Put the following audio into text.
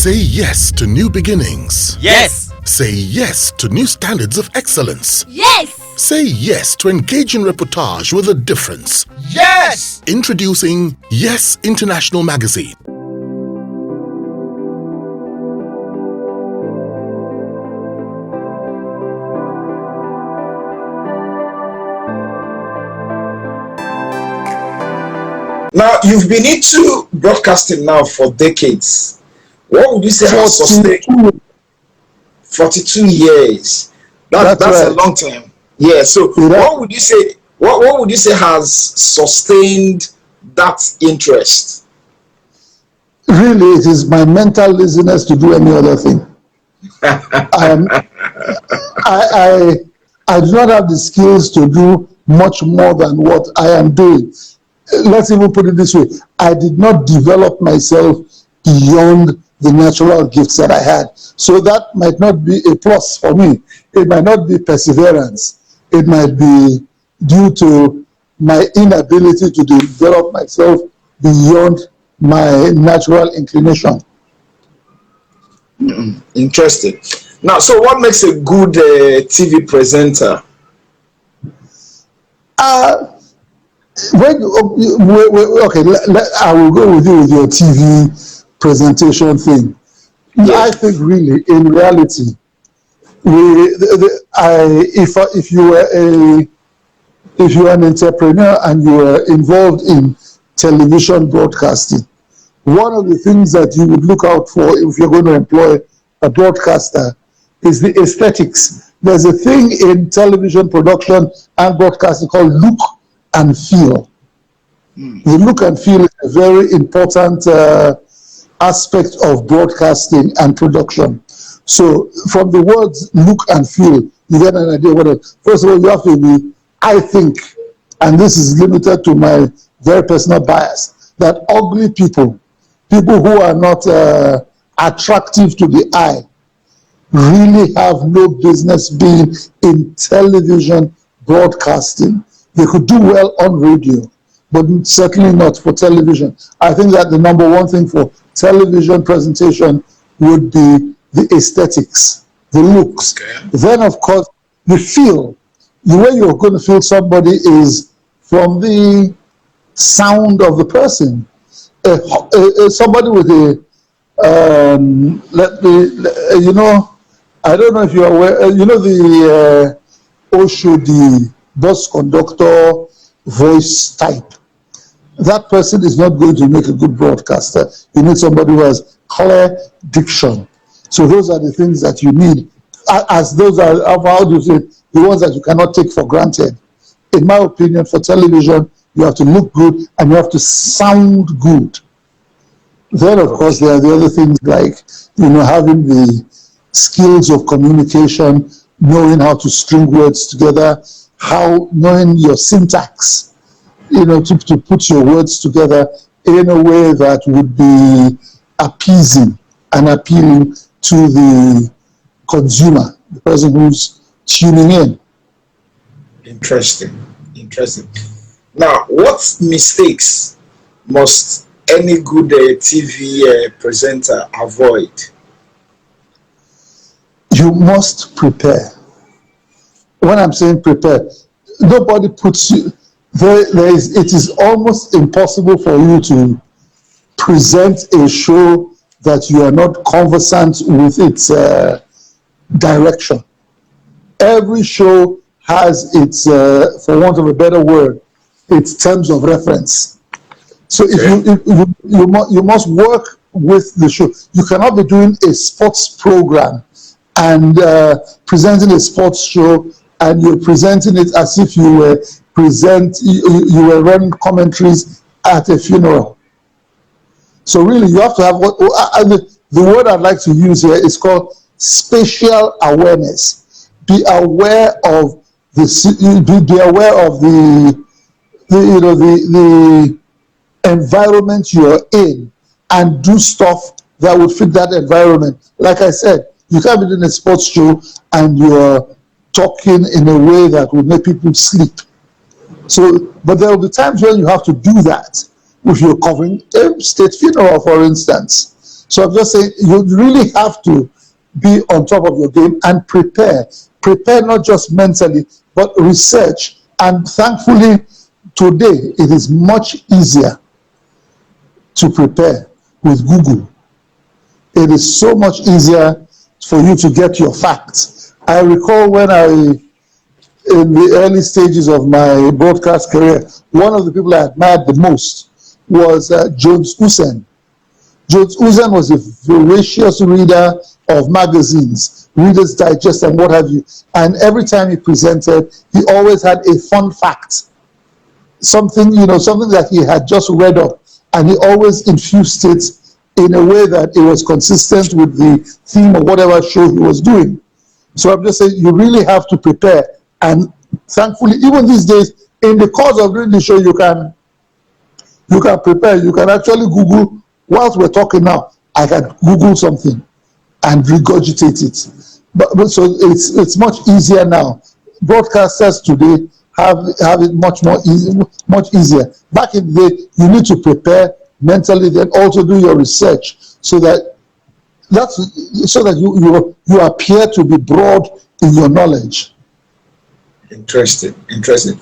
Say yes to new beginnings. Yes. Say yes to new standards of excellence. Yes. Say yes to engaging reportage with a difference. Yes. Introducing Yes International Magazine. Now, you've been into broadcasting now for decades. What would you say has sustained 42 years? That's right. A long time. Yeah. So, what would you say? What would you say has sustained that interest? Really, it is my mental laziness to do any other thing. I do not have the skills to do much more than what I am doing. Let's even put it this way. I did not develop myself beyond the natural gifts that I had. So that might not be a plus for me. It might not be perseverance. It might be due to my inability to develop myself beyond my natural inclination. Interesting. Now, so what makes a good TV presenter? Okay, I will go with you with your TV presentation thing. Yeah. I think really, in reality, if you are an entrepreneur and you are involved in television broadcasting, one of the things that you would look out for if you're going to employ a broadcaster is the aesthetics. There's a thing in television production and broadcasting called look and feel. The look and feel is a very important aspect of broadcasting and production. So from the words look and feel, you get an idea what it. First of all, you have to be, I think, and this is limited to my very personal bias, that ugly people who are not attractive to the eye, really have no business being in television broadcasting. They could do well on radio, but certainly not for television. I think that the number one thing for television presentation would be the aesthetics, the looks. Okay. Then, of course, the feel. The way you're going to feel somebody is from the sound of the person. Somebody with a, I don't know if you're aware, the Osho, the bus conductor voice type. That person is not going to make a good broadcaster. You need somebody who has clear diction. So those are the things that you need. As those are, how do you say, the ones that you cannot take for granted. In my opinion, for television, you have to look good and you have to sound good. Then, of course, there are the other things like, having the skills of communication, knowing how to string words together, knowing your syntax, to put your words together in a way that would be appeasing and appealing to the consumer, the person who's tuning in. Interesting. Now, what mistakes must any good TV presenter avoid? You must prepare. When I'm saying prepare, nobody puts you it is almost impossible for you to present a show that you are not conversant with its direction. Every show has its, for want of a better word, its terms of reference. So you must work with the show. You cannot be doing a sports program and presenting a sports show, and you're presenting it as if you were you were running commentaries at a funeral. So really, you have to have the word I'd like to use here is called spatial awareness. Be aware of the environment you're in, and do stuff that would fit that environment. Like I said, you can't be doing a sports show and you're talking in a way that would make people sleep. So, but there will be times when you have to do that if you're covering a state funeral, for instance. So I'm just saying, you really have to be on top of your game and prepare. Prepare not just mentally, but research. And thankfully, today, it is much easier to prepare with Google. It is so much easier for you to get your facts. I recall when in the early stages of my broadcast career, one of the people I admired the most was Jones Hussein. Jones Hussein was a voracious reader of magazines, Reader's Digest and what have you. And every time he presented, he always had a fun fact. Something that he had just read up, and he always infused it in a way that it was consistent with the theme of whatever show he was doing. So I'm just saying, you really have to prepare. And thankfully, even these days, in the course of doing the show, you can prepare. You can actually Google. Whilst we're talking now, I can Google something and regurgitate it. But so it's much easier now. Broadcasters today have it much easier. Back in the day, you need to prepare mentally, then also do your research so that you appear to be broad in your knowledge. Interesting.